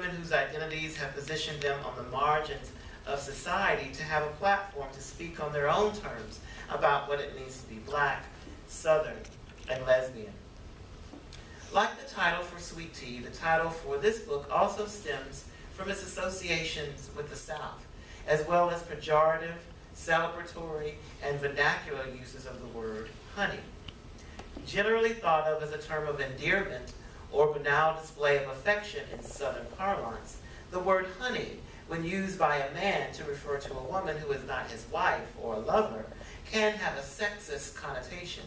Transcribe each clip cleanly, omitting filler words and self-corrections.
women whose identities have positioned them on the margins of society to have a platform to speak on their own terms about what it means to be Black, Southern, and lesbian. Like the title for Sweet Tea, the title for this book also stems from its associations with the South, as well as pejorative, celebratory, and vernacular uses of the word honey. Generally thought of as a term of endearment or banal display of affection in Southern parlance, the word honey, when used by a man to refer to a woman who is not his wife or a lover, can have a sexist connotation.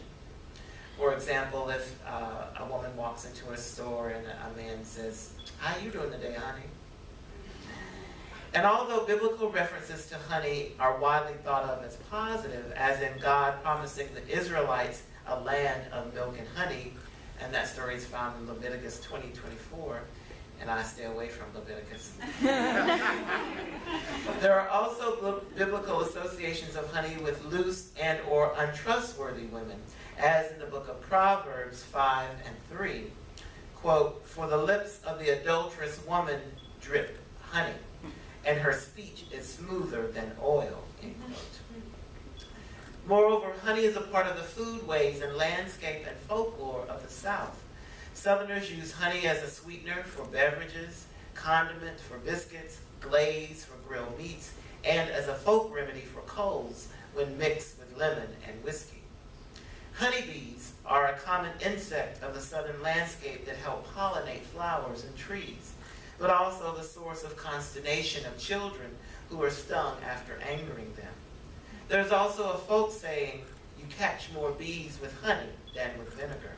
For example, if a woman walks into a store and a man says, "How you doing today, honey?" And although biblical references to honey are widely thought of as positive, as in God promising the Israelites a land of milk and honey, and that story is found in Leviticus 20:24, and I stay away from Leviticus. There are also biblical associations of honey with loose and or untrustworthy women, as in the book of Proverbs 5 and 3. Quote, "For the lips of the adulterous woman drip honey, and her speech is smoother than oil," end quote. Moreover, honey is a part of the foodways and landscape and folklore of the South. Southerners use honey as a sweetener for beverages, condiment for biscuits, glaze for grilled meats, and as a folk remedy for colds when mixed with lemon and whiskey. Honeybees are a common insect of the southern landscape that help pollinate flowers and trees, but also the source of consternation of children who are stung after angering them. There's also a folk saying, "You catch more bees with honey than with vinegar,"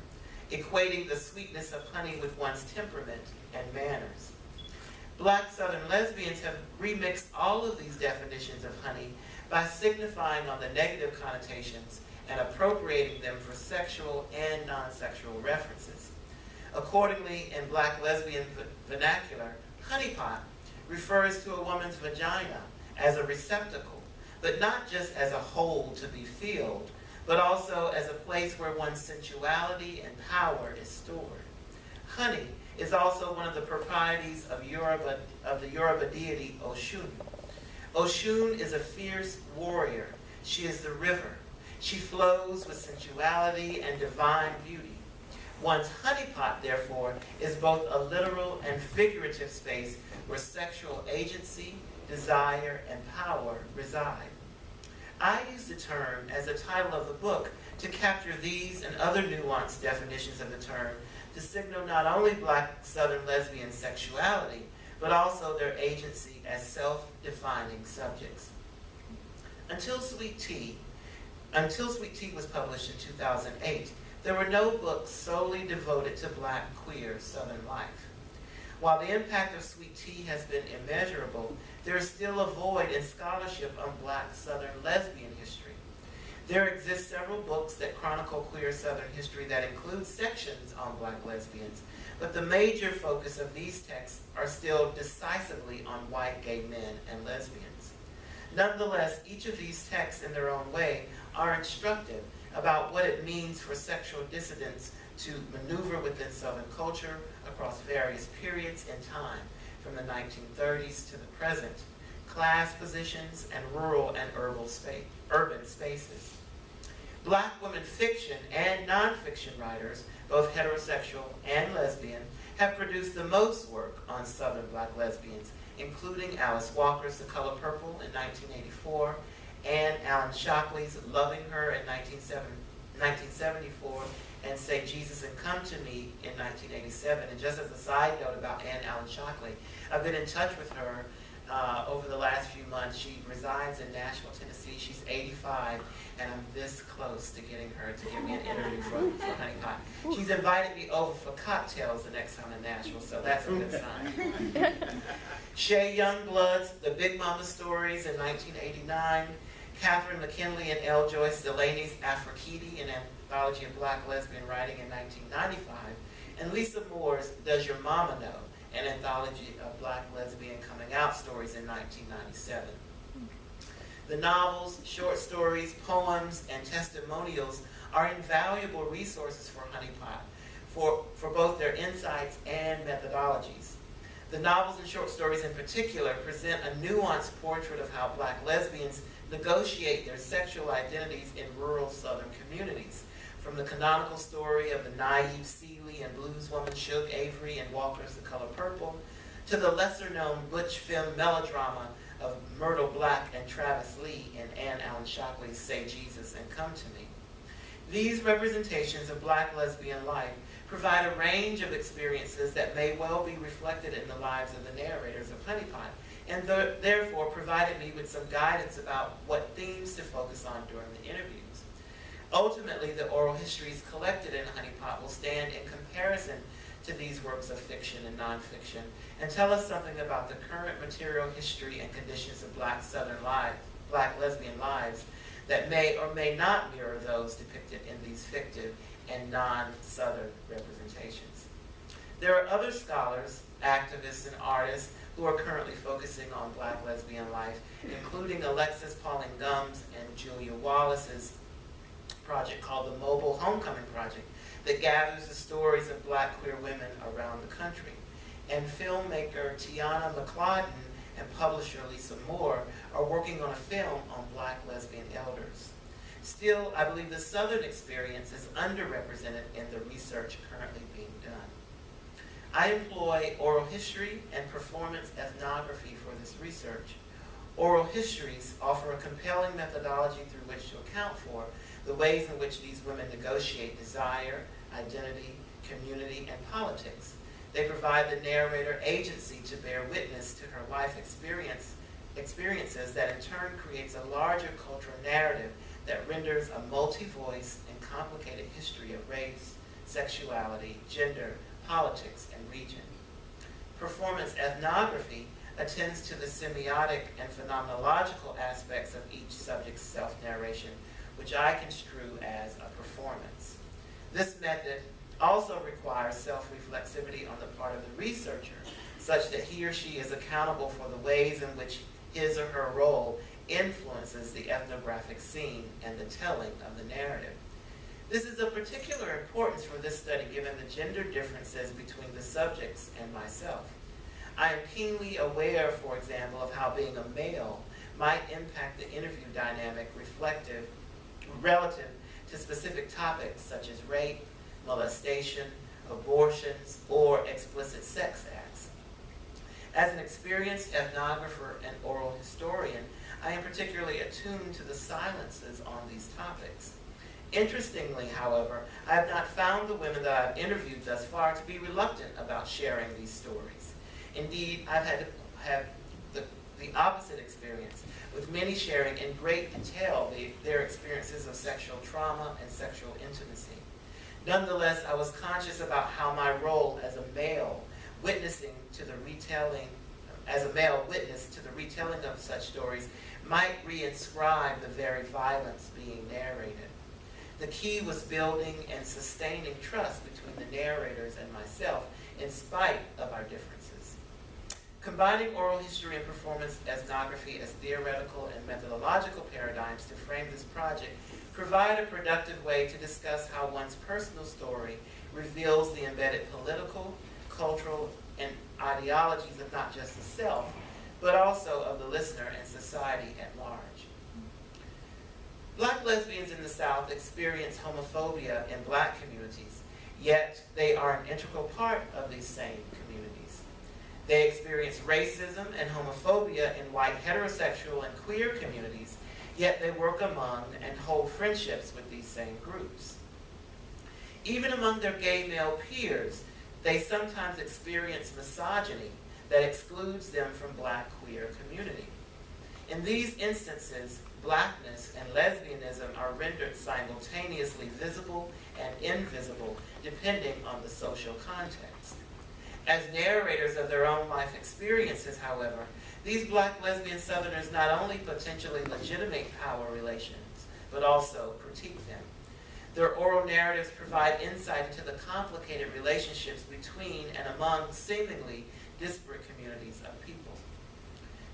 equating the sweetness of honey with one's temperament and manners. Black Southern lesbians have remixed all of these definitions of honey by signifying on the negative connotations and appropriating them for sexual and non-sexual references. Accordingly, in Black lesbian vernacular, honeypot refers to a woman's vagina as a receptacle, but not just as a hole to be filled, but also as a place where one's sensuality and power is stored. Honey is also one of the proprieties of the Yoruba deity Oshun. Oshun is a fierce warrior. She is the river. She flows with sensuality and divine beauty. One's honeypot, therefore, is both a literal and figurative space where sexual agency, desire, and power reside. I use the term as the title of the book to capture these and other nuanced definitions of the term to signal not only Black Southern lesbian sexuality, but also their agency as self-defining subjects. Until Sweet Tea was published in 2008, there were no books solely devoted to Black queer Southern life. While the impact of Sweet Tea has been immeasurable, there is still a void in scholarship on Black Southern lesbian history. There exist several books that chronicle queer Southern history that include sections on Black lesbians, but the major focus of these texts are still decisively on white gay men and lesbians. Nonetheless, each of these texts in their own way are instructive about what it means for sexual dissidents to maneuver within Southern culture across various periods in time, from the 1930s to the present, class positions, and rural and urban spaces. Black women fiction and nonfiction writers, both heterosexual and lesbian, have produced the most work on Southern Black lesbians, including Alice Walker's The Color Purple in 1984, and Alan Shockley's Loving Her in 1974, and Say Jesus and Come to Me in 1987. And just as a side note about Anne Allen Shockley, I've been in touch with her over the last few months. She resides in Nashville, Tennessee. She's 85, and I'm this close to getting her to give me an interview for Honeypot. She's invited me over for cocktails the next time in Nashville, so that's a good sign. Shea Youngblood's The Big Mama Stories in 1989, Catherine McKinley and L. Joyce Delaney's Aphrodite, an anthology of Black lesbian writing in 1995, and Lisa Moore's Does Your Mama Know?, an anthology of Black lesbian coming out stories in 1997. The novels, short stories, poems, and testimonials are invaluable resources for Honeypot for both their insights and methodologies. The novels and short stories in particular present a nuanced portrait of how Black lesbians negotiate their sexual identities in rural Southern communities, from the canonical story of the naive Celie and blueswoman Suge Avery in Walker's The Color Purple, to the lesser-known butch film melodrama of Myrtle Black and Travis Lee in Anne Allen Shockley's Say Jesus and Come to Me. These representations of Black lesbian life provide a range of experiences that may well be reflected in the lives of the narrators of Honeypot, and therefore provided me with some guidance about what themes to focus on during the interviews. Ultimately, the oral histories collected in Honeypot will stand in comparison to these works of fiction and nonfiction and tell us something about the current material history and conditions of Black lesbian lives that may or may not mirror those depicted in these fictive and non-Southern representations. There are other scholars, activists, and artists who are currently focusing on Black lesbian life, including Alexis Pauline Gumbs and Julia Wallace's project called the Mobile Homecoming Project that gathers the stories of Black queer women around the country. And filmmaker Tiana McLeodin and publisher Lisa Moore are working on a film on Black lesbian elders. Still, I believe the Southern experience is underrepresented in the research currently being done. I employ oral history and performance ethnography for this research. Oral histories offer a compelling methodology through which to account for the ways in which these women negotiate desire, identity, community, and politics. They provide the narrator agency to bear witness to her life experiences that in turn creates a larger cultural narrative that renders a multi-voice and complicated history of race, sexuality, gender, politics, and region. Performance ethnography attends to the semiotic and phenomenological aspects of each subject's self-narration, which I construe as a performance. This method also requires self-reflexivity on the part of the researcher, such that he or she is accountable for the ways in which his or her role influences the ethnographic scene and the telling of the narrative. This is of particular importance for this study given the gender differences between the subjects and myself. I am keenly aware, for example, of how being a male might impact the interview dynamic relative to specific topics such as rape, molestation, abortions, or explicit sex acts. As an experienced ethnographer and oral historian, I am particularly attuned to the silences on these topics. Interestingly, however, I have not found the women that I have interviewed thus far to be reluctant about sharing these stories. Indeed, I've had to have the opposite experience, with many sharing in great detail their experiences of sexual trauma and sexual intimacy. Nonetheless, I was conscious about how my role as a male witness to the retelling of such stories might reinscribe the very violence being narrated. The key was building and sustaining trust between the narrators and myself in spite of our differences. Combining oral history and performance ethnography as theoretical and methodological paradigms to frame this project provide a productive way to discuss how one's personal story reveals the embedded political, cultural, and ideologies of not just the self, but also of the listener and society at large. Black lesbians in the South experience homophobia in Black communities, yet they are an integral part of these same communities. They experience racism and homophobia in white heterosexual and queer communities, yet they work among and hold friendships with these same groups. Even among their gay male peers, they sometimes experience misogyny that excludes them from Black queer community. In these instances, Blackness and lesbianism are rendered simultaneously visible and invisible depending on the social context. As narrators of their own life experiences, however, these Black lesbian Southerners not only potentially legitimate power relations, but also critique them. Their oral narratives provide insight into the complicated relationships between and among seemingly disparate communities of people.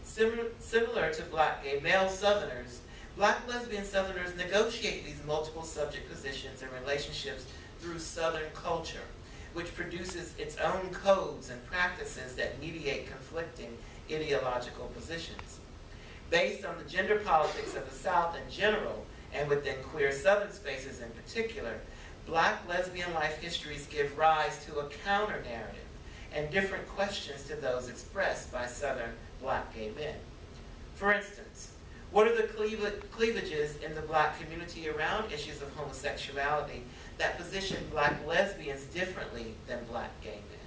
Similar to Black gay male Southerners, Black lesbian Southerners negotiate these multiple subject positions and relationships through Southern culture, which produces its own codes and practices that mediate conflicting ideological positions. Based on the gender politics of the South in general, and within queer Southern spaces in particular, Black lesbian life histories give rise to a counter-narrative and different questions to those expressed by Southern Black gay men. For instance, what are the cleavages in the Black community around issues of homosexuality that position Black lesbians differently than Black gay men?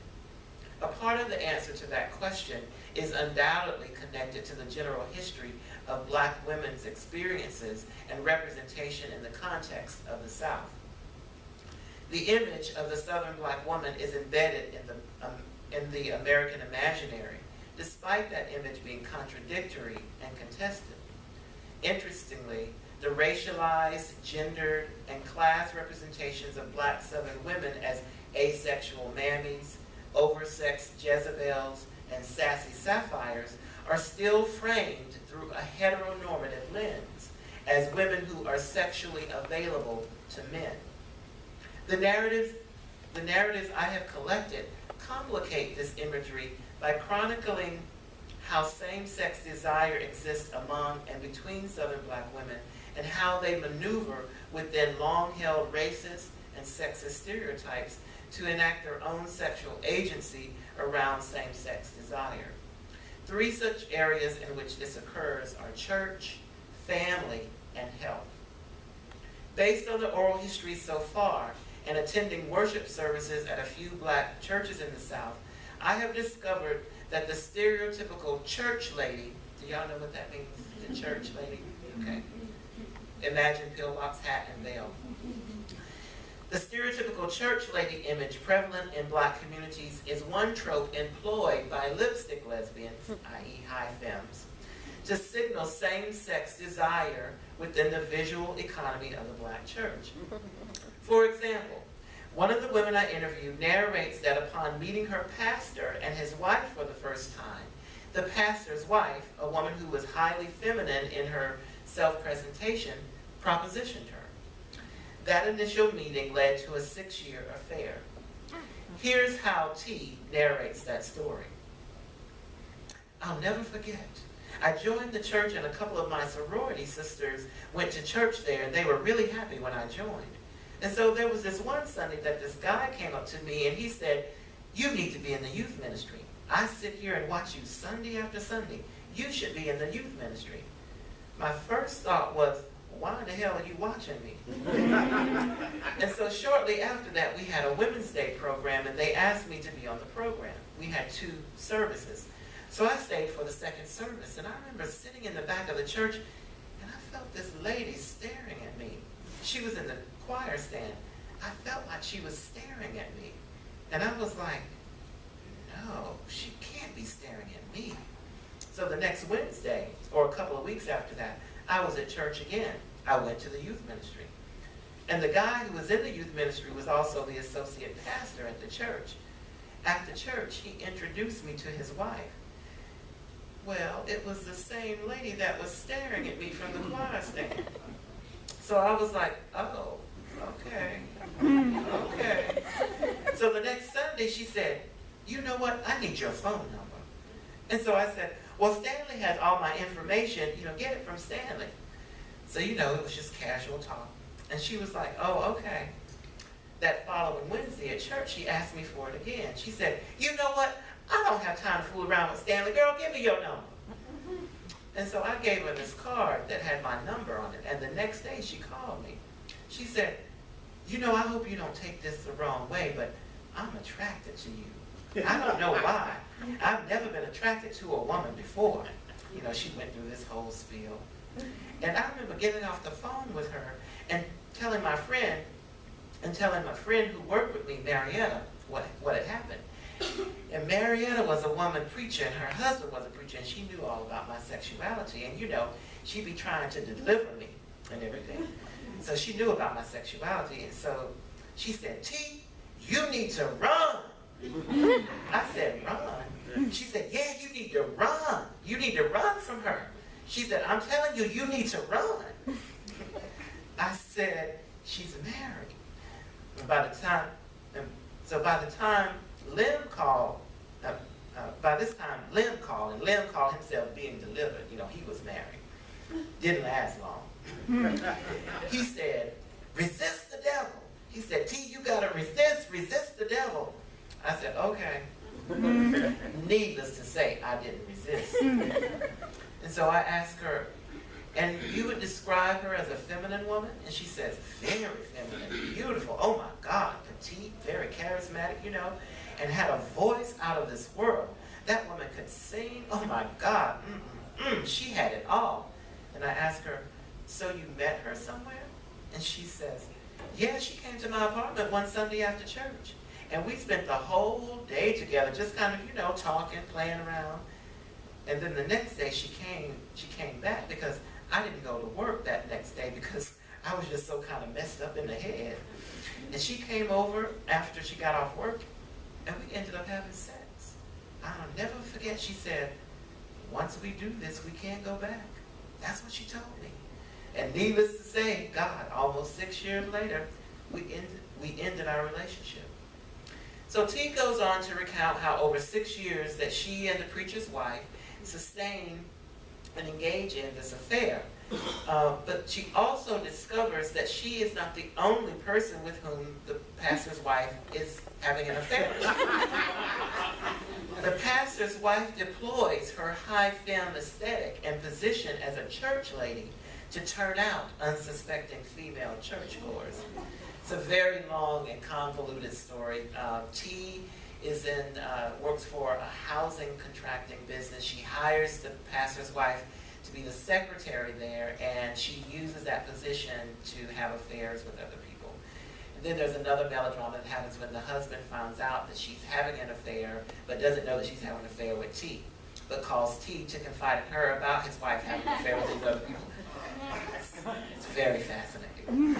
A part of the answer to that question is undoubtedly connected to the general history of Black women's experiences and representation in the context of the South. The image of the Southern Black woman is embedded in the American imaginary, despite that image being contradictory and contested. Interestingly, the racialized, gendered, and class representations of Black Southern women as asexual mammies, oversexed Jezebels, and sassy sapphires are still framed through a heteronormative lens as women who are sexually available to men. The narratives I have collected complicate this imagery by chronicling how same-sex desire exists among and between Southern Black women and how they maneuver within long-held racist and sexist stereotypes to enact their own sexual agency around same-sex desire. Three such areas in which this occurs are church, family, and health. Based on the oral history so far, and attending worship services at a few Black churches in the South, I have discovered that the stereotypical church lady, do y'all know what that means? The church lady? Okay. Imagine pillbox, hat, and veil. The stereotypical church lady image prevalent in Black communities is one trope employed by lipstick lesbians, i.e. high femmes, to signal same-sex desire within the visual economy of the Black church. For example, one of the women I interviewed narrates that upon meeting her pastor and his wife for the first time, the pastor's wife, a woman who was highly feminine in her self-presentation, propositioned her. That initial meeting led to a 6-year affair. Here's how T narrates that story. I'll never forget. I joined the church and a couple of my sorority sisters went to church there, and they were really happy when I joined. And so there was this one Sunday that this guy came up to me and he said, "You need to be in the youth ministry. I sit here and watch you Sunday after Sunday. You should be in the youth ministry." My first thought was, why in the hell are you watching me? And so shortly after that, we had a Women's Day program, and they asked me to be on the program. We had 2 services. So I stayed for the second service, and I remember sitting in the back of the church, and I felt this lady staring at me. She was in the choir stand. I felt like she was staring at me. And I was like, no, she can't be staring at me. So the next Wednesday, or a couple of weeks after that, I was at church again. I went to the youth ministry. And the guy who was in the youth ministry was also the associate pastor at the church. After church, he introduced me to his wife. Well, it was the same lady that was staring at me from the choir stand. So I was like, oh, okay, okay. So the next Sunday she said, "You know what, I need your phone number." And so I said, "Well, Stanley has all my information, get it from Stanley." So, it was just casual talk. And she was like, "Oh, okay." That following Wednesday at church, she asked me for it again. She said, "You know what, I don't have time to fool around with Stanley. Girl, give me your number." And so I gave her this card that had my number on it. And the next day she called me. She said, "I hope you don't take this the wrong way, but I'm attracted to you. I don't know why. I've never been attracted to a woman before." She went through this whole spiel. And I remember getting off the phone with her and telling my friend who worked with me, Marietta, what had happened. And Marietta was a woman preacher, and her husband was a preacher, and she knew all about my sexuality. And she'd be trying to deliver me and everything. So she knew about my sexuality. And so she said, "T, you need to run." I said, "Run?" She said, "Yeah, you need to run. You need to run from her." She said, "I'm telling you, you need to run." I said, "She's married." And by the time So by the time Lim called, by this time Lim called, and Lim called himself being delivered. You know, he was married. Didn't last long. He said, resist the devil. He said, T, you gotta resist the devil. I said, okay. Needless to say, I didn't resist. And so I asked her, and you would describe her as a feminine woman? And she says, very feminine, beautiful. Oh my God, petite, very charismatic, you know, and had a voice out of this world. That woman could sing, oh my God, she had it all. And I asked her, so you met her somewhere? And she says, yeah, she came to my apartment one Sunday after church. And we spent the whole day together, just kind of, you know, talking, playing around. And then the next day she came back because I didn't go to work that next day because I was just so kind of messed up in the head. And she came over after she got off work, and we ended up having sex. I'll never forget, she said, once we do this, we can't go back. That's what she told me. And needless to say, God, almost 6 years later, we ended our relationship. So T goes on to recount how over 6 years that she and the preacher's wife sustained and engaged in this affair. But she also discovers that she is not the only person with whom the pastor's wife is having an affair. The pastor's wife deploys her high femme aesthetic and position as a church lady to turn out unsuspecting female churchgoers. It's a very long and convoluted story. T is works for a housing contracting business. She hires the pastor's wife to be the secretary there, and she uses that position to have affairs with other people. And then there's another melodrama that happens when the husband finds out that she's having an affair, but doesn't know that she's having an affair with T, but calls T to confide in her about his wife having an affair with these other people. It's very fascinating.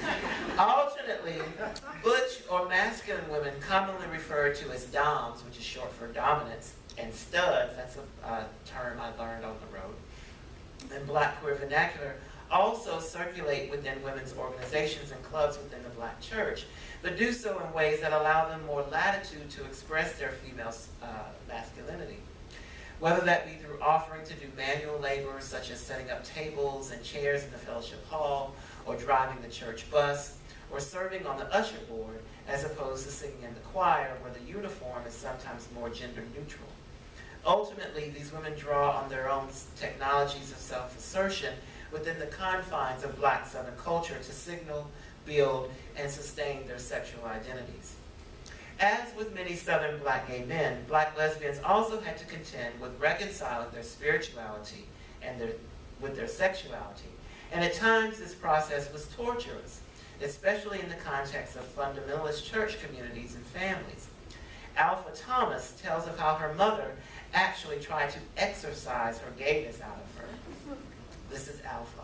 Alternately, butch or masculine women, commonly referred to as doms, which is short for dominance, and studs, that's a term I learned on the road, in Black queer vernacular, also circulate within women's organizations and clubs within the Black church, but do so in ways that allow them more latitude to express their female masculinity. Whether that be through offering to do manual labor, such as setting up tables and chairs in the fellowship hall, or driving the church bus, or serving on the usher board, as opposed to singing in the choir, where the uniform is sometimes more gender neutral. Ultimately, these women draw on their own technologies of self-assertion within the confines of Black Southern culture to signal, build, and sustain their sexual identities. As with many Southern Black gay men, Black lesbians also had to contend with reconciling their spirituality and with their sexuality. And at times this process was torturous, especially in the context of fundamentalist church communities and families. Alpha Thomas tells of how her mother actually tried to exorcise her gayness out of her. This is Alpha.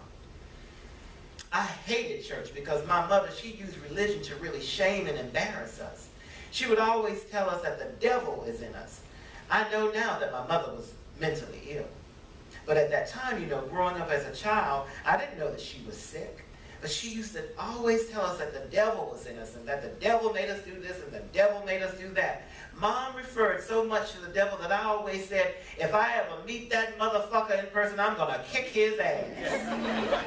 I hated church because my mother, she used religion to really shame and embarrass us. She would always tell us that the devil is in us. I know now that my mother was mentally ill. But at that time, you know, growing up as a child, I didn't know that she was sick. But she used to always tell us that the devil was in us and that the devil made us do this and the devil made us do that. Mom referred so much to the devil that I always said, if I ever meet that motherfucker in person, I'm going to kick his ass.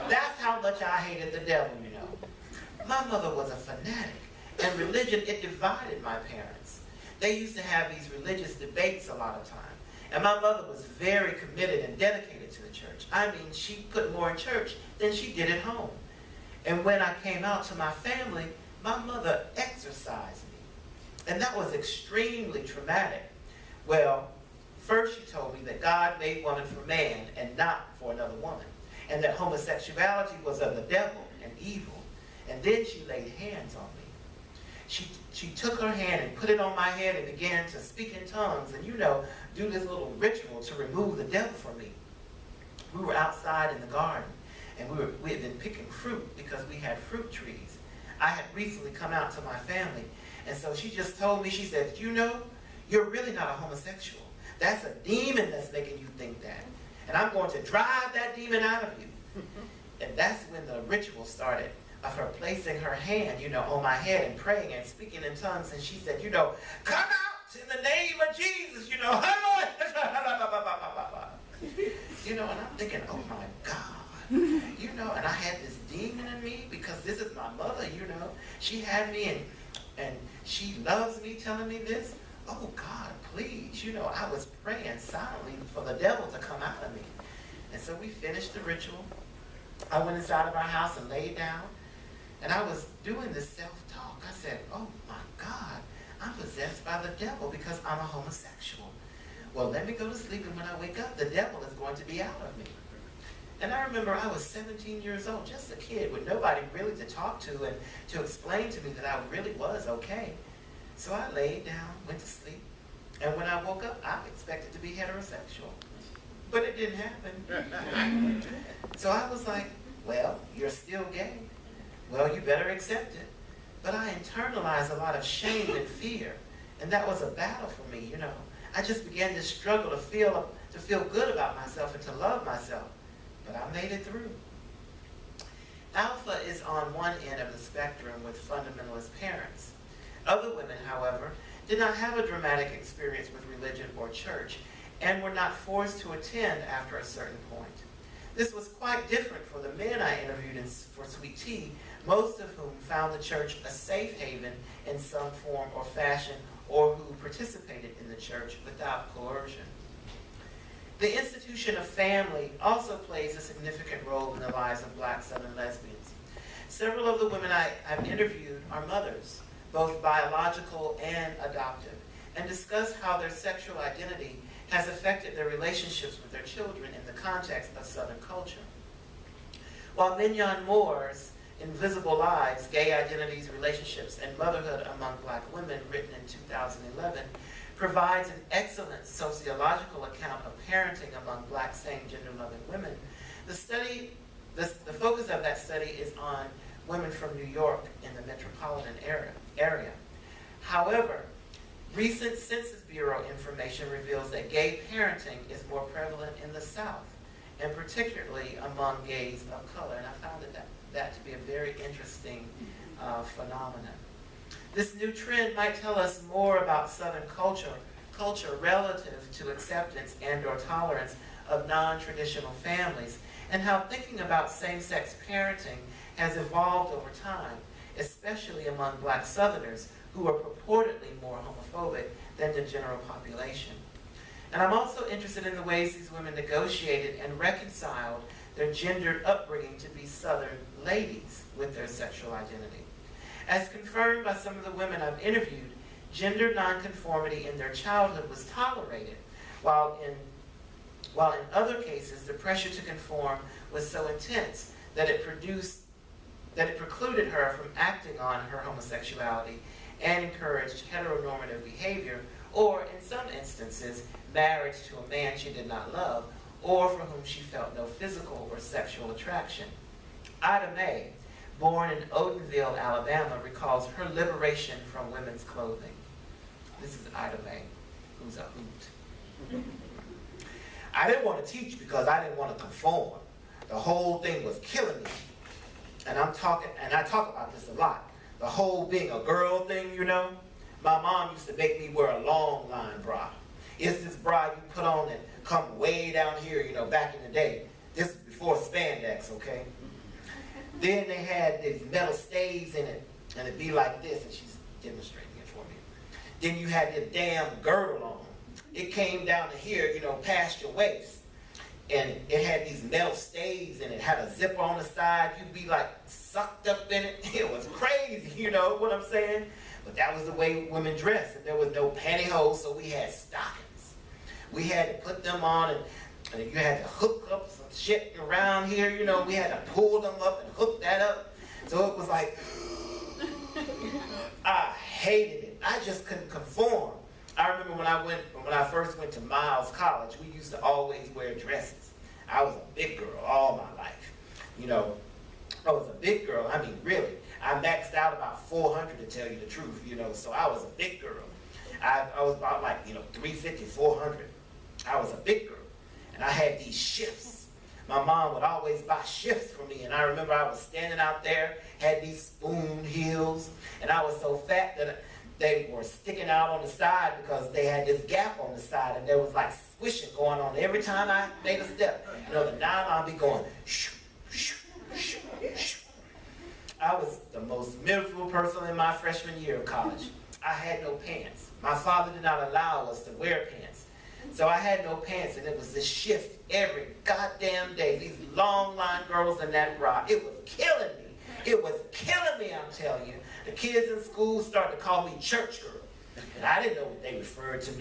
That's how much I hated the devil, you know. My mother was a fanatic. And religion, it divided my parents. They used to have these religious debates a lot of time. And my mother was very committed and dedicated to the church. I mean, she put more in church than she did at home. And when I came out to my family, my mother exorcised me. And that was extremely traumatic. Well, first she told me that God made woman for man and not for another woman. And that homosexuality was of the devil and evil. And then she laid hands on me. She took her hand and put it on my head and began to speak in tongues and, you know, do this little ritual to remove the devil from me. We were outside in the garden, and we had been picking fruit because we had fruit trees. I had recently come out to my family, and so she just told me, she said, you know, you're really not a homosexual. That's a demon that's making you think that. And I'm going to drive that demon out of you. And that's when the ritual started. of her placing her hand, on my head and praying and speaking in tongues. And she said, come out in the name of Jesus, and I'm thinking, oh my God, and I had this demon in me because this is my mother, she had me and she loves me telling me this. Oh God, please, I was praying silently for the devil to come out of me. And so we finished the ritual. I went inside of our house and laid down, and I was doing this self-talk. I said, oh my God, I'm possessed by the devil because I'm a homosexual. Well, let me go to sleep, and when I wake up, the devil is going to be out of me. And I remember I was 17 years old, just a kid with nobody really to talk to and to explain to me that I really was okay. So I laid down, went to sleep, and when I woke up, I expected to be heterosexual. But it didn't happen. So I was like, well, you're still gay. Well, you better accept it. But I internalized a lot of shame and fear, and that was a battle for me, I just began to struggle to feel good about myself and to love myself. But I made it through. Alpha is on one end of the spectrum with fundamentalist parents. Other women, however, did not have a dramatic experience with religion or church and were not forced to attend after a certain point. This was quite different for the men I interviewed for Sweet Tea, most of whom found the church a safe haven in some form or fashion, or who participated in the church without coercion. The institution of family also plays a significant role in the lives of Black Southern lesbians. Several of the women I've interviewed are mothers, both biological and adoptive, and discuss how their sexual identity has affected their relationships with their children in the context of Southern culture. While Mignon Moore's Invisible Lives, Gay Identities, Relationships, and Motherhood Among Black Women, written in 2011, provides an excellent sociological account of parenting among Black same-gender loving women, the focus of that study is on women from New York in the metropolitan area. However, recent Census Bureau information reveals that gay parenting is more prevalent in the South, and particularly among gays of color. And I found that to be a very interesting phenomenon. This new trend might tell us more about Southern culture relative to acceptance and or tolerance of non-traditional families, and how thinking about same-sex parenting has evolved over time, especially among Black Southerners who are purportedly more homophobic than the general population. And I'm also interested in the ways these women negotiated and reconciled their gendered upbringing to be Southern ladies with their sexual identity. As confirmed by some of the women I've interviewed, gender nonconformity in their childhood was tolerated, while in other cases the pressure to conform was so intense that it precluded her from acting on her homosexuality and encouraged heteronormative behavior, or in some instances, marriage to a man she did not love, or for whom she felt no physical or sexual attraction. Ida Mae, born in Odenville, Alabama, recalls her liberation from women's clothing. This is Ida Mae, who's a hoot. I didn't want to teach because I didn't want to conform. The whole thing was killing me. And I talk about this a lot. The whole being a girl thing, My mom used to make me wear a long line bra. It's this bra you put on and come way down here, back in the day. This is before spandex, okay? Then they had these metal stays in it, and it'd be like this, and she's demonstrating it for me. Then you had this damn girdle on. It came down to here, past your waist. And it had these metal stays and it had a zipper on the side. You'd be like sucked up in it. It was crazy, you know what I'm saying? But that was the way women dressed, and there was no pantyhose, so we had stockings. We had to put them on, and you had to hook up some shit around here, we had to pull them up and hook that up. So it was like, I hated it. I just couldn't conform. I remember when I first went to Miles College, we used to always wear dresses. I was a big girl all my life. I was a big girl. I mean, really. I maxed out about 400 to tell you the truth, so I was a big girl. I was about 350, 400. I was a big girl. And I had these shifts my mom would always buy shifts for me, and I remember I was standing out there, had these spoon heels, and I was so fat that they were sticking out on the side because they had this gap on the side, and there was like squishing going on every time I made a step. You know, the nylon be going shoo, shoo, shoo, shoo. I was the most miserable person in my freshman year of college. I had no pants. My father did not allow us to wear pants. So I had no pants, and it was this shift every goddamn day. These long line girls in that bra. It was killing me. It was killing me, I'm telling you. The kids in school started to call me church girl. And I didn't know what they referred to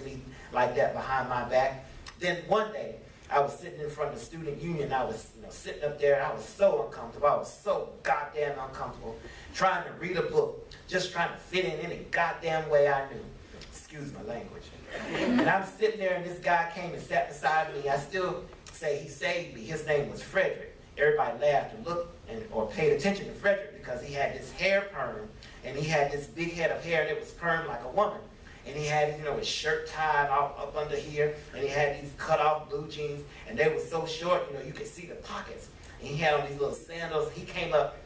me, like that behind my back. Then one day, I was sitting in front of the student union. I was sitting up there, and I was so uncomfortable. I was so goddamn uncomfortable trying to read a book, just trying to fit in any goddamn way I knew. Excuse my language. And I'm sitting there, and this guy came and sat beside me. I still say he saved me. His name was Frederick. Everybody laughed and looked or paid attention to Frederick because he had this hair perm, and he had this big head of hair, and it was permed like a woman. And he had, his shirt tied up under here, and he had these cut-off blue jeans, and they were so short, you could see the pockets. And he had on these little sandals. He came up,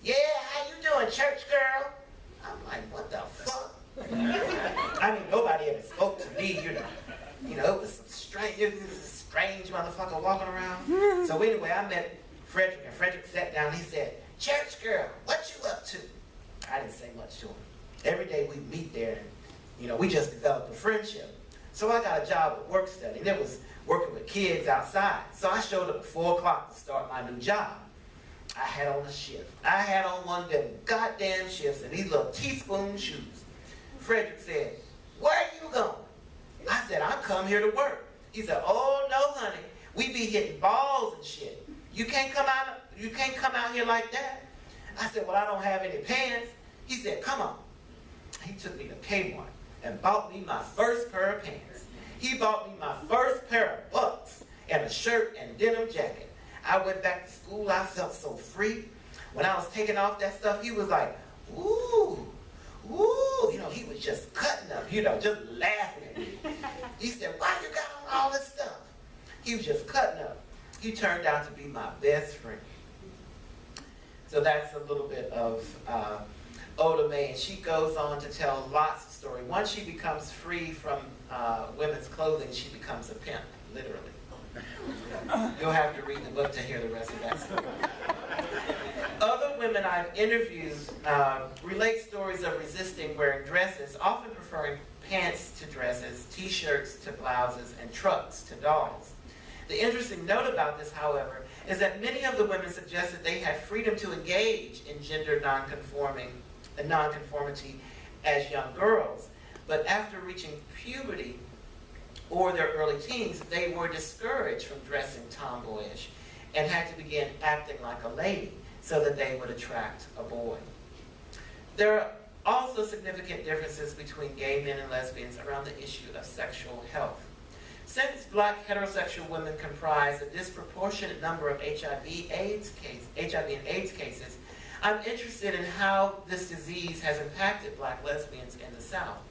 "Yeah, how you doing, church girl?" I'm like, what the fuck? I mean, nobody ever spoke to me, it was some strange, it was a strange motherfucker walking around. So anyway, I met Frederick, and Frederick sat down, he said, "Church girl, what you up to?" I didn't say much to him. Every day we'd meet there, and we just developed a friendship. So I got a job at work study, and it was working with kids outside. So I showed up at 4 o'clock to start my new job. I had on a shift. I had on one of them goddamn shifts and these little teaspoon shoes. Frederick said, "Where are you going?" I said, "I'm come here to work." He said, "Oh no, honey, we be hitting balls and shit. You can't come out here like that." I said, "Well, I don't have any pants." He said, "Come on." He took me to Kmart and bought me my first pair of pants. He bought me my first pair of bucks and a shirt and denim jacket. I went back to school. I felt so free. When I was taking off that stuff, he was like, "Ooh, ooh." He was just cutting up, just laughing at me. He said, "Why you got on all this stuff?" He was just cutting up. He turned out to be my best friend. So that's a little bit of Oda Mae, and she goes on to tell lots of stories. Once she becomes free from women's clothing, she becomes a pimp, literally. You'll have to read the book to hear the rest of that story. Other women I've interviewed relate stories of resisting wearing dresses, often preferring pants to dresses, t-shirts to blouses, and trucks to dolls. The interesting note about this, however, is that many of the women suggested they had freedom to engage in gender nonconformity as young girls, but after reaching puberty or their early teens, they were discouraged from dressing tomboyish and had to begin acting like a lady so that they would attract a boy. There are also significant differences between gay men and lesbians around the issue of sexual health. Since Black heterosexual women comprise a disproportionate number of HIV and AIDS cases, I'm interested in how this disease has impacted Black lesbians in the South.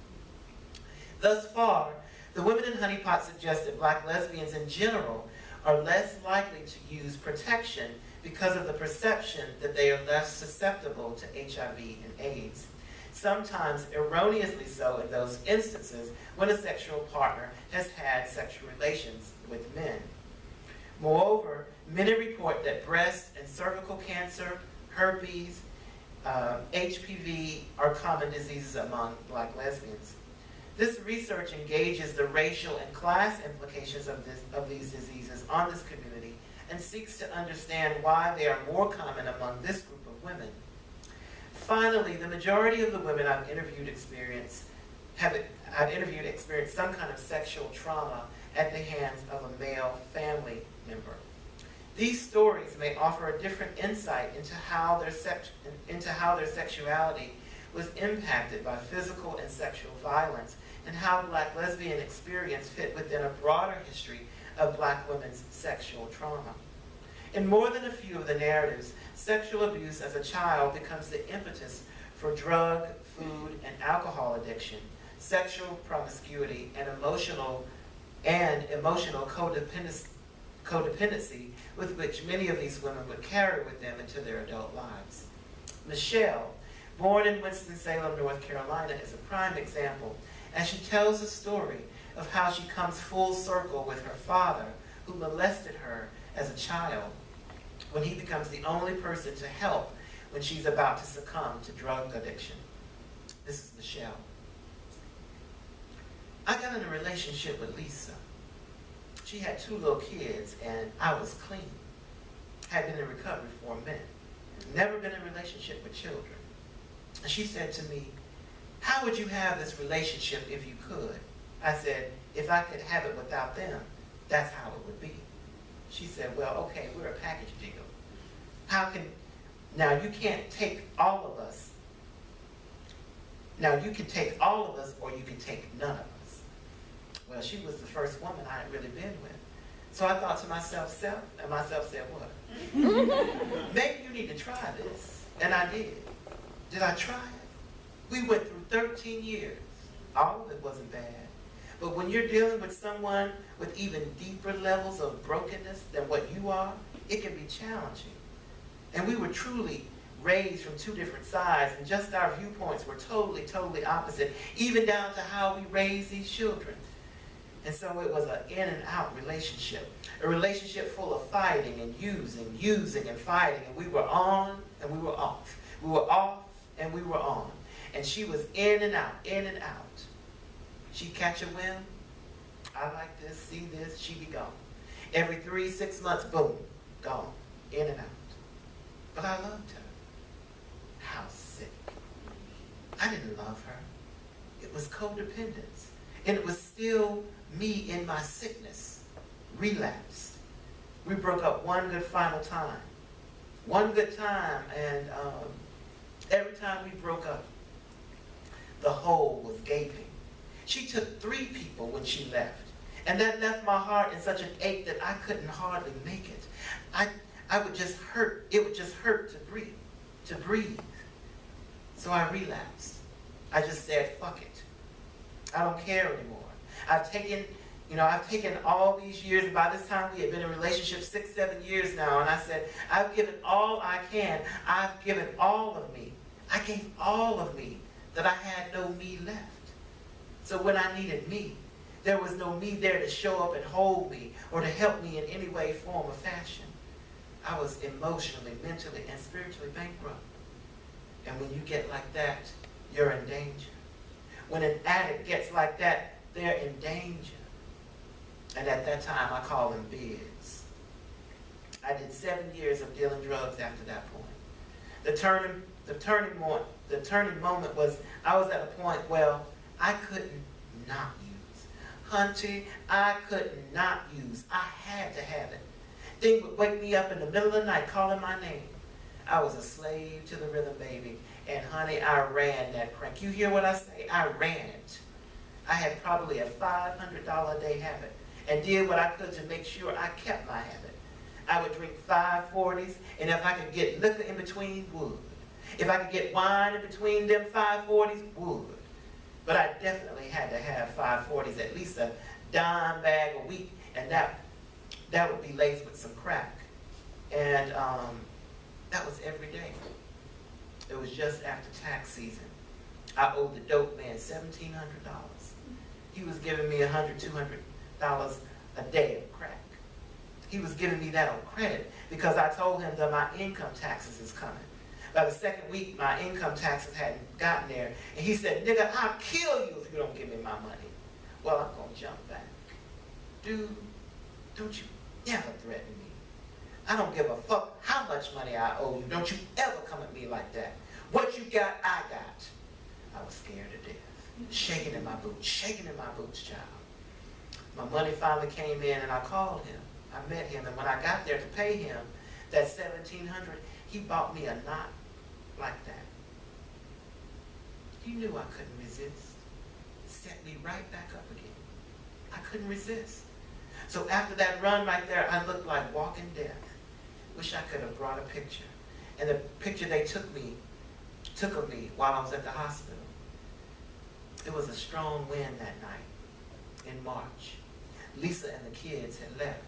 Thus far, the women in Honeypot suggest that Black lesbians in general are less likely to use protection because of the perception that they are less susceptible to HIV and AIDS. Sometimes erroneously so in those instances when a sexual partner has had sexual relations with men. Moreover, many report that breast and cervical cancer, herpes, HPV are common diseases among Black lesbians. This research engages the racial and class implications of these diseases on this community and seeks to understand why they are more common among this group of women. Finally, the majority of the women I've interviewed experience some kind of sexual trauma at the hands of a male family member. These stories may offer a different insight into how their sexuality was impacted by physical and sexual violence, and how Black lesbian experience fit within a broader history of Black women's sexual trauma. In more than a few of the narratives, sexual abuse as a child becomes the impetus for drug, food, and alcohol addiction, sexual promiscuity, and emotional codependency with which many of these women would carry with them into their adult lives. Michelle, born in Winston-Salem, North Carolina, is a prime example, as she tells a story of how she comes full circle with her father, who molested her as a child, when he becomes the only person to help when she's about to succumb to drug addiction. This is Michelle. I got in a relationship with Lisa. She had 2 little kids, and I was clean. Had been in recovery for a minute. Never been in a relationship with children. And she said to me, "How would you have this relationship if you could?" I said, "If I could have it without them, that's how it would be." She said, "Well, okay, we're a package deal. Now you can't take all of us. Now you can take all of us, or you can take none of us." Well, she was the first woman I had really been with. So I thought to myself, and myself said, what? Maybe you need to try this. And I did. Did I try it? We went through 13 years. All of it wasn't bad. But when you're dealing with someone with even deeper levels of brokenness than what you are, it can be challenging. And we were truly raised from 2 different sides, and just our viewpoints were totally opposite, even down to how we raise these children. And so it was an in and out relationship, a relationship full of fighting and using and fighting, and we were on and we were off. We were off and we were on. And she was in and out, in and out. She'd catch a whim. I like this, see this, she'd be gone. Every 3-6 months, boom, gone, in and out. But I loved her. How sick. I didn't love her. It was codependence. And it was still me in my sickness, relapsed. We broke up one good final time. One good time, and every time we broke up, the hole was gaping. She took 3 people when she left, and that left my heart in such an ache that I couldn't hardly make it. I would just hurt. It would just hurt to breathe. So I relapsed. I just said, fuck it. I don't care anymore. I've taken all these years, and by this time we had been in a relationship 6-7 years now, and I said, I've given all I can. I've given all of me. I gave all of me, that I had no me left. So when I needed me, there was no me there to show up and hold me or to help me in any way, form, or fashion. I was emotionally, mentally, and spiritually bankrupt. And when you get like that, you're in danger. When an addict gets like that, they're in danger. And at that time, I call them bids. I did 7 years of dealing drugs after that point. The turning moment was, I was at a point where I couldn't not use. Hunty, I could not use. I had to have it. Thing would wake me up in the middle of the night calling my name. I was a slave to the rhythm, baby. And honey, I ran that crank. You hear what I say? I ran it. I had probably a $500 a day habit and did what I could to make sure I kept my habit. I would drink 540s, and if I could get liquor in between, would. If I could get wine in between them 540s, would. But I definitely had to have 540s, at least a dime bag a week, and that would be laced with some crack. And that was every day. It was just after tax season. I owed the dope man $1,700. He was giving me $100, $200 a day of crack. He was giving me that on credit because I told him that my income taxes is coming. By the second week, my income taxes hadn't gotten there. And he said, nigga, I'll kill you if you don't give me my money. Well, I'm going to jump back. Dude, don't you ever threaten me. I don't give a fuck how much money I owe you. Don't you ever come at me like that. What you got, I got. I was scared to death. Shaking in my boots, child. My money finally came in and I called him. I met him, and when I got there to pay him that $1,700, he bought me a knot like that. He knew I couldn't resist. Set me right back up again. I couldn't resist. So after that run right there, I looked like walking death. Wish I could have brought a picture. And the picture they took of me while I was at the hospital. It was a strong wind that night in March. Lisa and the kids had left.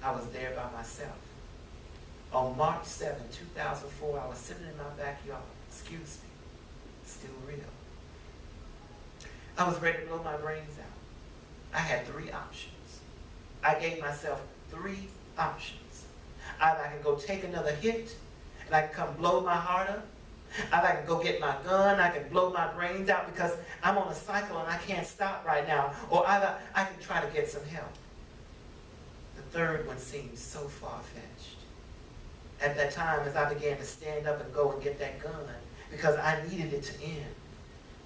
I was there by myself. On March 7, 2004, I was sitting in my backyard. Excuse me. Still real. I was ready to blow my brains out. I had 3 options. I gave myself 3 options. Either I can go take another hit, and I can come blow my heart up. Either I can go get my gun, I can blow my brains out because I'm on a cycle and I can't stop right now. Or either I can try to get some help. The third one seemed so far-fetched. At that time, as I began to stand up and go and get that gun, because I needed it to end,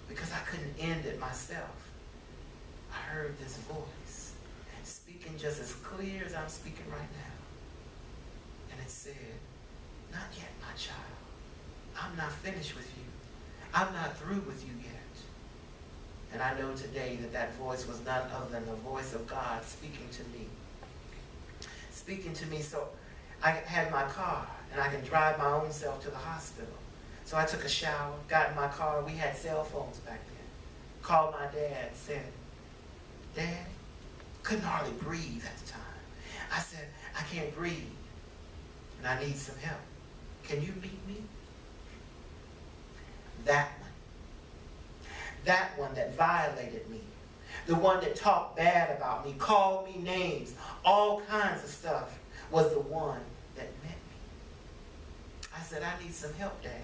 because I couldn't end it myself, I heard this voice speaking just as clear as I'm speaking right now. And it said, "Not yet, my child. I'm not finished with you. I'm not through with you yet." And I know today that that voice was none other than the voice of God speaking to me. Speaking to me, so I had my car and I can drive my own self to the hospital. So I took a shower, got in my car. We had cell phones back then. Called my dad, said, "Dad," couldn't hardly breathe at the time. I said, "I can't breathe and I need some help. Can you meet me?" That one that violated me, the one that talked bad about me, called me names, all kinds of stuff, was the one that met me. I said, "I need some help, Dad."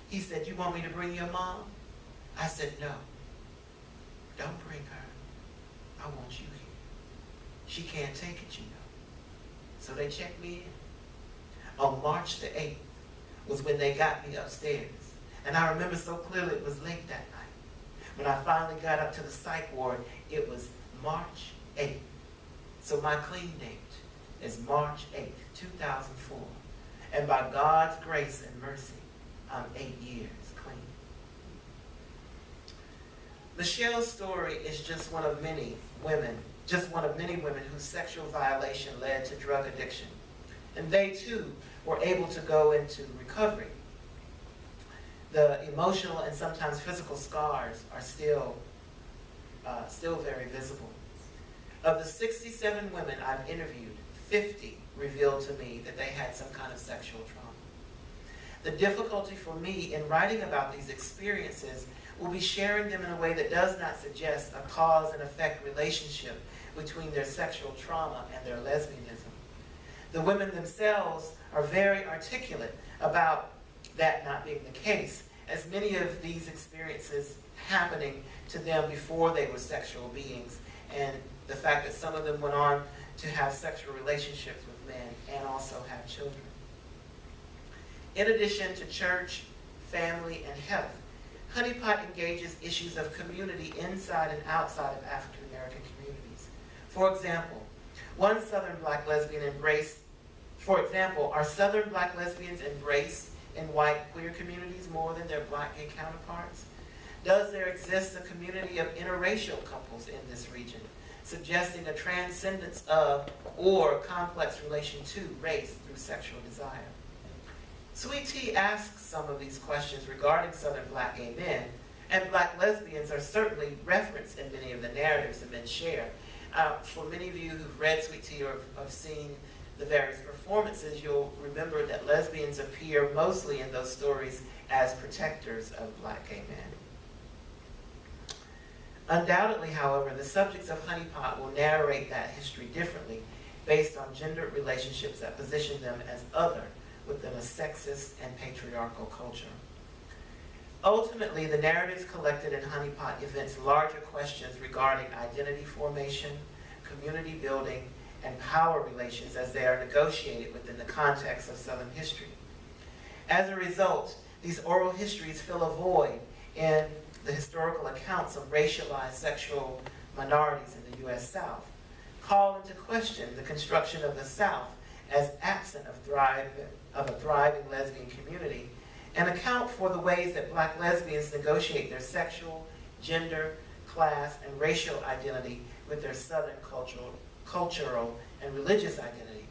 He said, "You want me to bring your mom?" I said, "No, don't bring her. I want you here. She can't take it, you know." So they checked me in. On March the 8th was when they got me upstairs. And I remember so clearly it was late that night. When I finally got up to the psych ward, it was March 8th. So my clean date is March 8th, 2004. And by God's grace and mercy, I'm 8 years clean. Michelle's story is just one of many women whose sexual violation led to drug addiction. And they too were able to go into recovery. The emotional and sometimes physical scars are still very visible. Of the 67 women I've interviewed, 50 revealed to me that they had some kind of sexual trauma. The difficulty for me in writing about these experiences will be sharing them in a way that does not suggest a cause and effect relationship between their sexual trauma and their lesbianism. The women themselves are very articulate about that not being the case, as many of these experiences happening to them before they were sexual beings, and the fact that some of them went on to have sexual relationships with men and also have children. In addition to church, family, and health, Honeypot engages issues of community inside and outside of African American communities. For example, are Southern Black lesbians embraced in white queer communities more than their Black gay counterparts? Does there exist a community of interracial couples in this region, suggesting a transcendence of or complex relation to race through sexual desire? Sweet Tea asks some of these questions regarding Southern Black gay men, and Black lesbians are certainly referenced in many of the narratives that men share. For many of you who've read Sweet Tea or have seen the various performances, you'll remember that lesbians appear mostly in those stories as protectors of Black gay men. Undoubtedly, however, the subjects of Honeypot will narrate that history differently based on gendered relationships that position them as other within a sexist and patriarchal culture. Ultimately, the narratives collected in Honeypot evince larger questions regarding identity formation, community building, and power relations as they are negotiated within the context of Southern history. As a result, these oral histories fill a void in the historical accounts of racialized sexual minorities in the U.S. South, call into question the construction of the South as absent of a thriving lesbian community, and account for the ways that Black lesbians negotiate their sexual, gender, class, and racial identity with their Southern cultural and religious identity,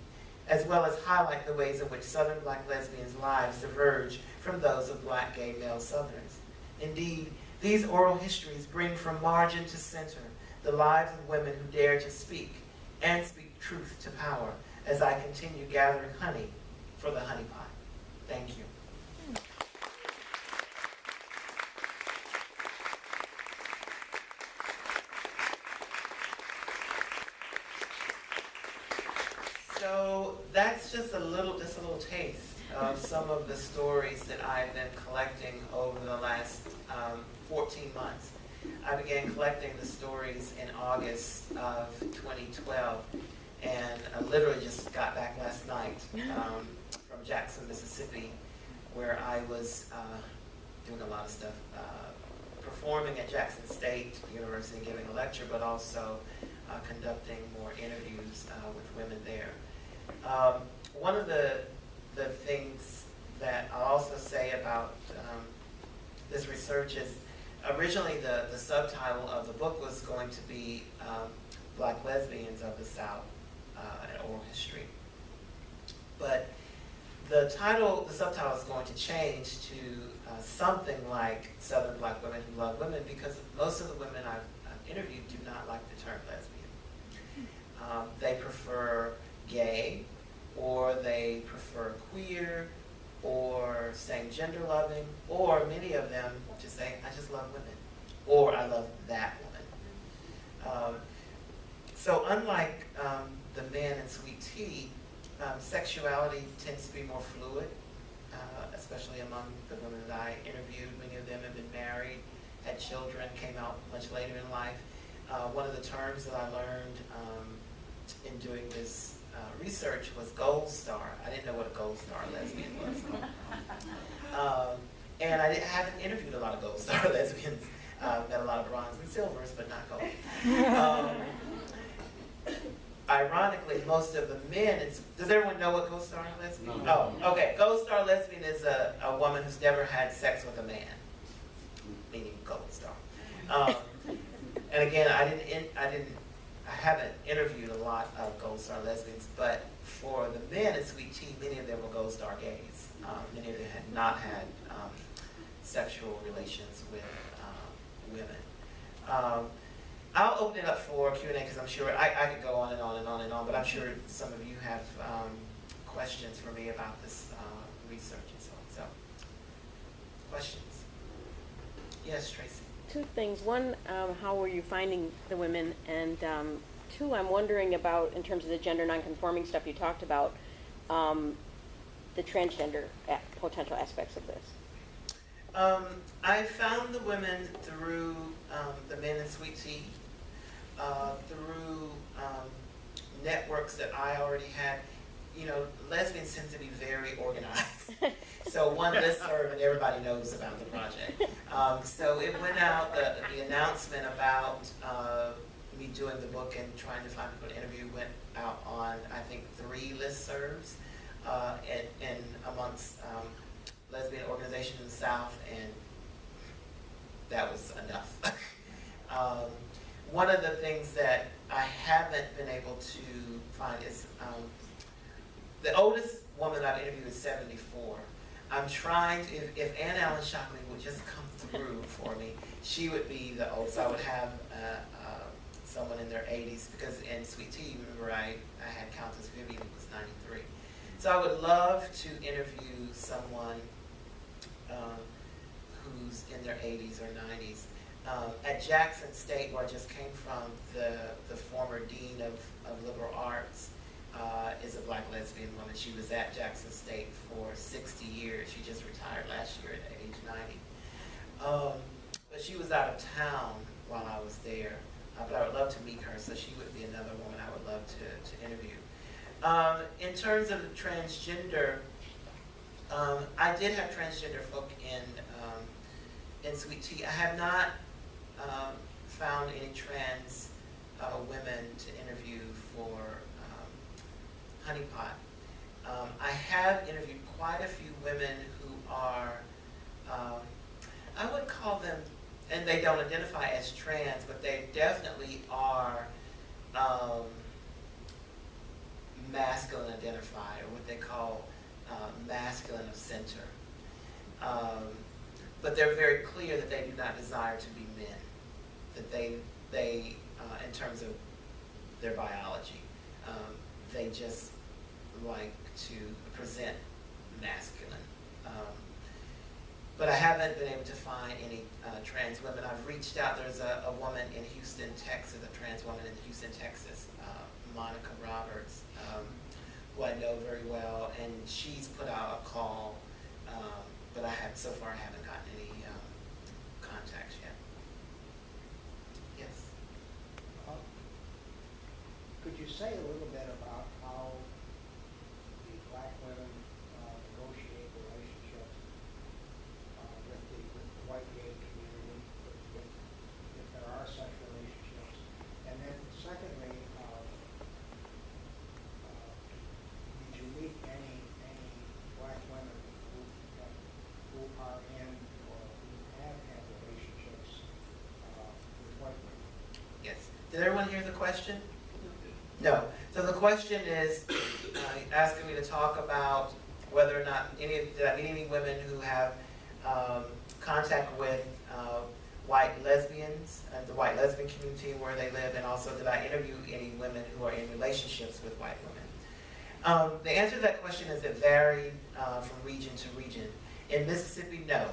as well as highlight the ways in which Southern Black lesbians' lives diverge from those of Black gay male Southerners. Indeed, these oral histories bring from margin to center the lives of women who dare to speak and speak truth to power, as I continue gathering honey for the Honeypot. Thank you. So that's just a little taste of some of the stories that I've been collecting over the last 14 months. I began collecting the stories in August of 2012, and I literally just got back last night from Jackson, Mississippi, where I was doing a lot of stuff, performing at Jackson State University, giving a lecture, but also conducting more interviews with women there. One of the things that I'll also say about this research is originally the subtitle of the book was going to be Black Lesbians of the South, an Oral History. But the subtitle is going to change to something like Southern Black Women Who Love Women, because most of the women I've interviewed do not like the term lesbian. They prefer gay, or they prefer queer, or same-gender loving, or many of them just say, I just love women, or I love that woman. So unlike the men in Sweet Tea, sexuality tends to be more fluid, especially among the women that I interviewed. Many of them have been married, had children, came out much later in life. One of the terms that I learned in doing this research was gold star. I didn't know what a gold star lesbian was. And I haven't interviewed a lot of gold star lesbians. Met a lot of bronze and silvers, but not gold. Ironically, most of the men, does everyone know what gold star lesbian? No. Oh, okay. Gold star lesbian is a woman who's never had sex with a man, meaning gold star. And again, I haven't interviewed a lot of gold star lesbians, but for the men in Sweet Tea, many of them were gold star gays. Many of them had not had sexual relations with women. I'll open it up for Q&A because I'm sure I could go on and on and on and on, but I'm sure some of you have questions for me about this research and so on. So, questions? Yes, Tracy. Two things. One, how were you finding the women? And two, I'm wondering about, in terms of the gender nonconforming stuff you talked about, the transgender potential aspects of this. I found the women through the men in Sweet Tea, through networks that I already had. You know, lesbians tend to be very organized. So one listserv and everybody knows about the project. So it went out, the announcement about me doing the book and trying to find people to interview went out on, I think, 3 listservs and amongst lesbian organizations in the South, and that was enough. One of the things that I haven't been able to find is the oldest woman I've interviewed is 74. I'm trying to, if Ann Allen Shockley would just come through for me, she would be the oldest. I would have someone in their 80s, because in Sweet Tea, remember I had Countess Vivian, who was 93. So I would love to interview someone who's in their 80s or 90s. At Jackson State, where I just came from, the former dean of liberal arts is a black lesbian woman. She was at Jackson State for 60 years. She just retired last year at age 90. But she was out of town while I was there. But I would love to meet her, so she would be another woman I would love to interview. In terms of the transgender, I did have transgender folk in Sweet Tea. I have not found any trans women to interview for Honeypot. I have interviewed quite a few women who are, I would call them, and they don't identify as trans, but they definitely are masculine identified, or what they call masculine of center. But they're very clear that they do not desire to be men, that they in terms of their biology, they just like to present masculine. But I haven't been able to find any trans women. I've reached out. There's a woman in Houston, Texas, a trans woman in Houston, Texas, Monica Roberts, who I know very well, and she's put out a call, but so far I haven't gotten any contacts yet. Yes? Could you say a little bit about how the black women negotiate relationships with the white gay community, if there are such relationships? And then secondly, did you meet any black women who are in or who have had relationships with white women? Yes. Did everyone hear the question? No. So the question is asking me to talk about whether or not did I meet any women who have contact with white lesbians, the white lesbian community where they live, and also did I interview any women who are in relationships with white women? The answer to that question is it varied from region to region. In Mississippi, no.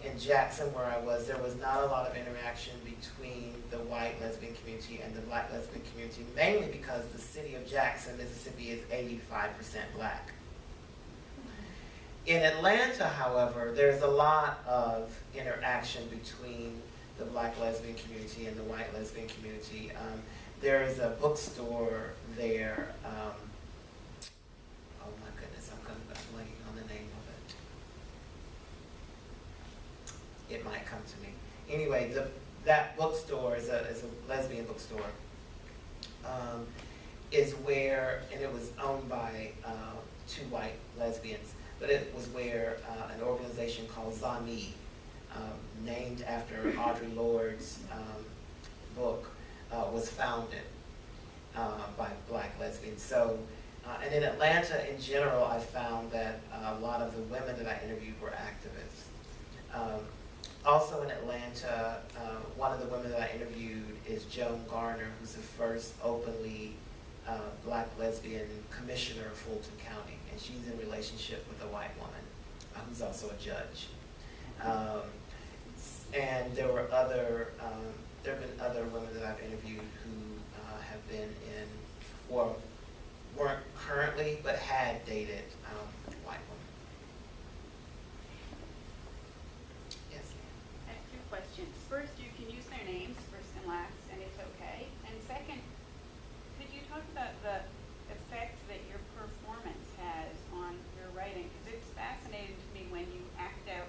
In Jackson, where I was, there was not a lot of interaction between the white lesbian community and the black lesbian community, mainly because the city of Jackson, Mississippi is 85% black. In Atlanta, however, there's a lot of interaction between the black lesbian community and the white lesbian community. There's a bookstore there. Oh my goodness, I'm blanking on the name of it. It might come to me. Anyway, that bookstore is a lesbian bookstore. Is where, and it was owned by two white lesbians, but it was where an organization called Zani, named after Audre Lorde's book, was founded by black lesbians. So, and in Atlanta in general, I found that a lot of the women that I interviewed were activists. Also in Atlanta, one of the women that I interviewed is Joan Garner, who's the first openly black lesbian commissioner of Fulton County, and she's in relationship with a white woman who's also a judge. And there were there have been other women that I've interviewed who have been in, or weren't currently, but had dated white women. Yes? I have two questions. First, you can use their names, first and last, and it's okay. And second, could you talk about the effect that your performance has on your writing? Because it's fascinating to me when you act out,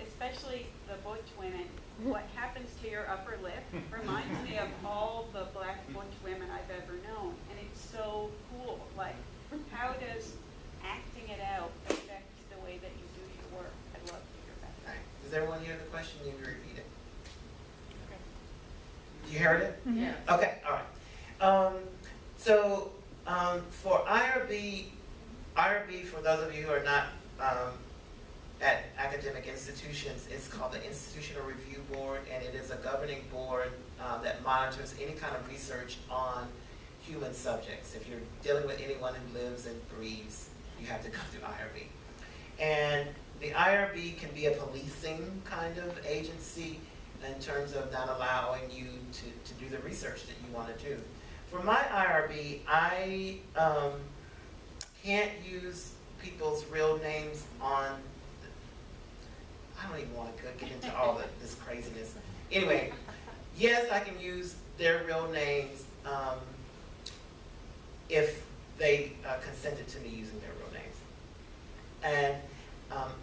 especially the butch women. What happens to your upper lip reminds me of all the black butch women I've ever known. And it's so cool. Like, how does acting it out affect the way that you do your work? I'd love to hear about All that. right. Does everyone hear the question? You can repeat it. You heard it? Yeah. Okay, all right. So for IRB, for those of you who are not at academic institutions, it's called the Institutional Review Board, and it is a governing board that monitors any kind of research on human subjects. If you're dealing with anyone who lives and breathes, you have to go through IRB. And the IRB can be a policing kind of agency in terms of not allowing you to do the research that you want to do. For my IRB, I can't use people's real names on, I don't even want to get into all this craziness. Anyway, yes, I can use their real names if they consented to me using their real names. And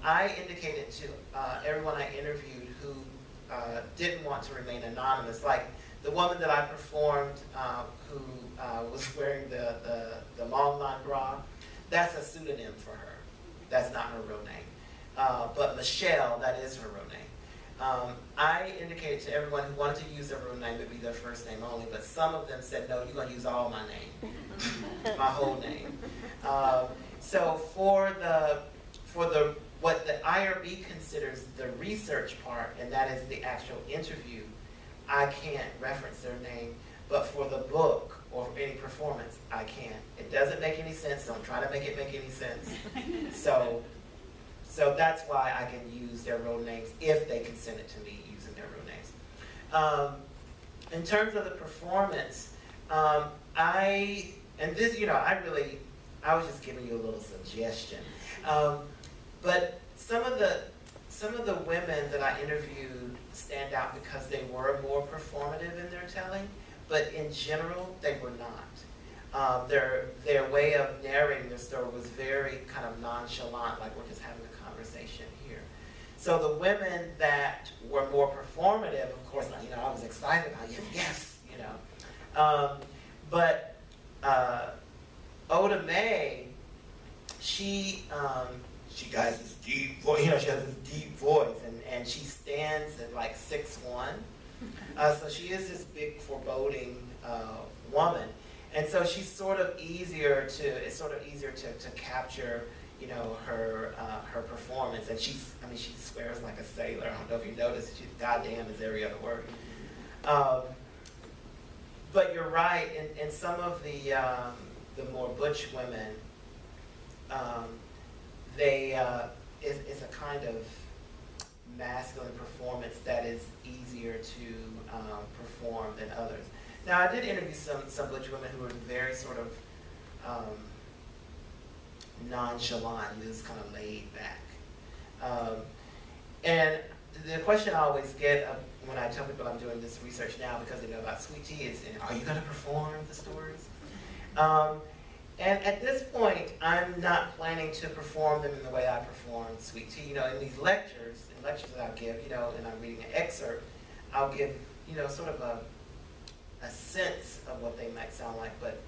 I indicated to everyone I interviewed who didn't want to remain anonymous, like the woman that I performed who was wearing the long line bra, that's a pseudonym for her. That's not her real name. But Michelle, that is her real name. I indicated to everyone who wanted to use their real name would be their first name only, but some of them said, no, you're going to use all my name, my whole name. So for what the IRB considers the research part, and that is the actual interview, I can't reference their name, but for the book or any performance, I can't. It doesn't make any sense. Don't try to make it make any sense. So that's why I can use their real names if they consent it to me using their real names. In terms of the performance, I was just giving you a little suggestion. But some of the women that I interviewed stand out because they were more performative in their telling, but in general, they were not. Their way of narrating the story was very kind of nonchalant, like we're just having a conversation here. So the women that were more performative, of course, I was excited about yes, but Oda Mae, she has this deep voice, she has this deep voice, and she stands at like 6'1". So she is this big, foreboding woman. And so she's sort of easier to capture, her performance. And she swears like a sailor. I don't know if you noticed, she's goddamn is every other word. But you're right, in some of the more butch women, it's a kind of masculine performance that is easier to perform than others. Now, I did interview some butch women who were very sort of nonchalant, just kind of laid back. And the question I always get when I tell people I'm doing this research now because they know about Sweet Tea is, are you going to perform the stories? And at this point, I'm not planning to perform them in the way I perform Sweet Tea. In these lectures that I give, and I'm reading an excerpt, I'll give, sort of a sense of what they might sound like, but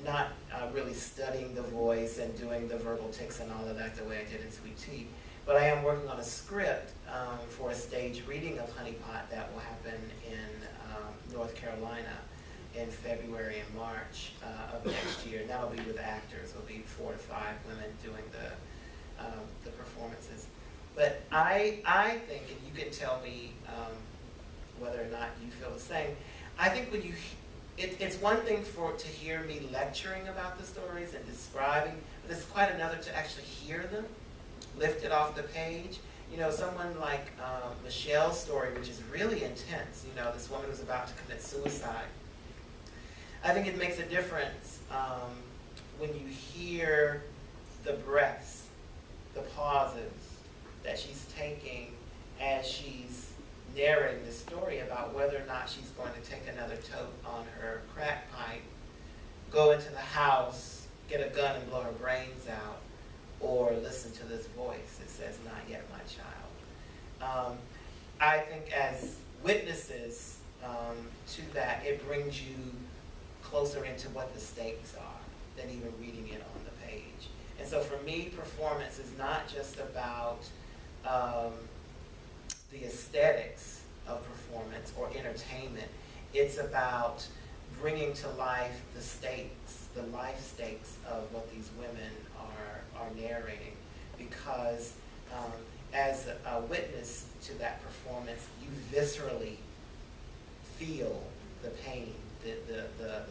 not really studying the voice and doing the verbal tics and all of that the way I did in Sweet Tea. But I am working on a script for a stage reading of Honeypot that will happen in North Carolina in February and March of next year. And that'll be with actors. It'll be 4 to 5 women doing the performances. But I think, and you can tell me whether or not you feel the same, I think when it's one thing to hear me lecturing about the stories and describing, but it's quite another to actually hear them lifted off the page. Someone like Michelle's story, which is really intense. This woman was about to commit suicide. I think it makes a difference when you hear the breaths, the pauses that she's taking as she's narrating the story about whether or not she's going to take another toke on her crack pipe, go into the house, get a gun and blow her brains out, or listen to this voice that says, "Not yet, my child." I think as witnesses to that, it brings you closer into what the stakes are than even reading it on the page. And so for me, performance is not just about the aesthetics of performance or entertainment. It's about bringing to life the stakes, the life stakes of what these women are narrating, because as a witness to that performance, you viscerally feel the pain, the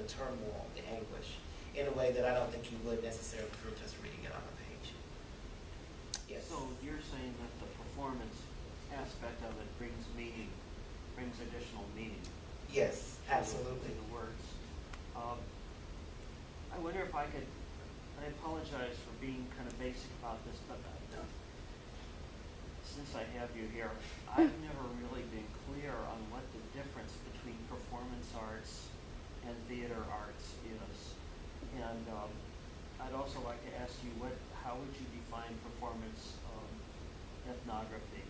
turmoil, the anguish, in a way that I don't think you would necessarily through just reading it on the page. Yes? So you're saying that the performance aspect of it brings meaning, brings additional meaning. Yes, absolutely. To the words. I wonder if I apologize for being kind of basic about this, but since I have you here, I've never really been clear on what the difference between performance arts and theater arts is. And I'd also like to ask you, how would you define performance ethnography?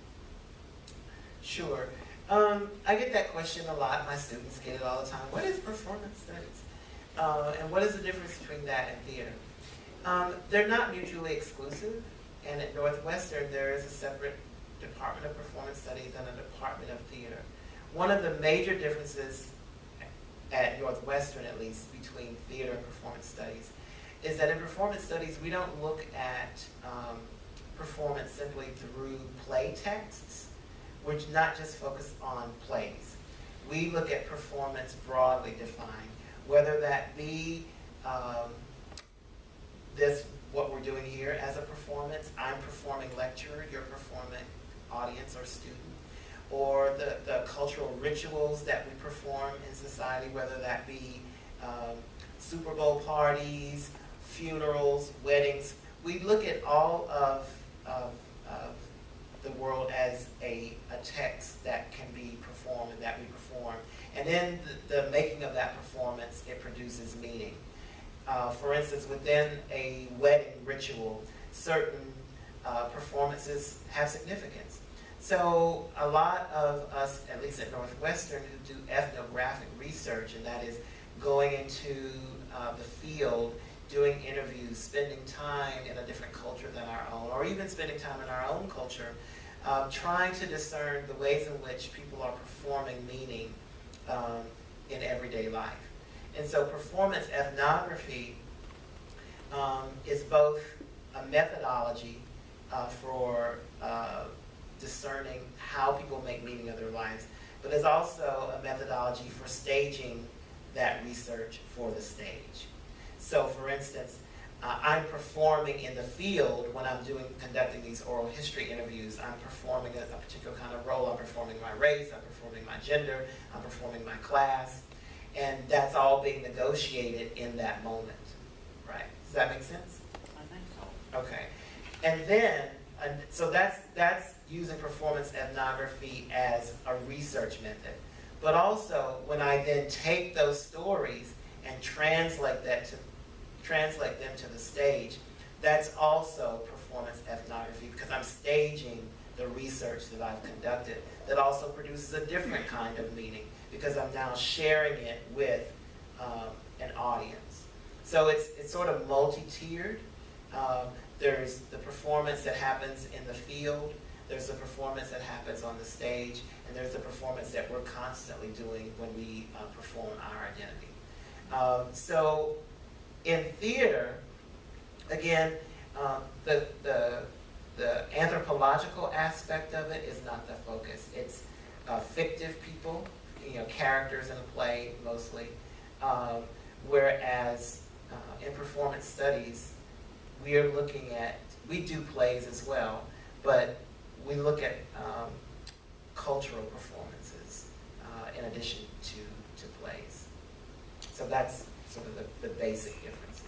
Sure. I get that question a lot. My students get it all the time. What is performance studies? And what is the difference between that and theater? They're not mutually exclusive. And at Northwestern, there is a separate Department of Performance Studies and a Department of Theater. One of the major differences at Northwestern, at least, between theater and performance studies is that in performance studies, we don't look at performance simply through play texts. We're not just focused on plays. We look at performance broadly defined, whether that be this, what we're doing here as a performance. I'm performing lecturer, you're performing audience or student. Or the cultural rituals that we perform in society, whether that be Super Bowl parties, funerals, weddings. We look at all of the world as a text that can be performed and that we perform. And in the making of that performance, it produces meaning. For instance, within a wedding ritual, certain performances have significance. So a lot of us, at least at Northwestern, who do ethnographic research, and that is going into the field, doing interviews, spending time in a different culture than our own, or even spending time in our own culture, trying to discern the ways in which people are performing meaning in everyday life. And so performance ethnography is both a methodology for discerning how people make meaning of their lives, but is also a methodology for staging that research for the stage. So for instance, I'm performing in the field when I'm conducting these oral history interviews. I'm performing a particular kind of role. I'm performing my race, I'm performing my gender, I'm performing my class, and that's all being negotiated in that moment, right? Does that make sense? I think so. Okay. And then, so that's using performance ethnography as a research method. But also, when I then take those stories and translate them to the stage, that's also performance ethnography, because I'm staging the research that I've conducted that also produces a different kind of meaning, because I'm now sharing it with an audience. So it's sort of multi-tiered. There's the performance that happens in the field, there's the performance that happens on the stage, and there's the performance that we're constantly doing when we perform our identity. So in theater, again, the anthropological aspect of it is not the focus. It's fictive people, characters in a play mostly, whereas in performance studies, we do plays as well, but we look at cultural performances in addition to plays. So that's sort of the basic differences.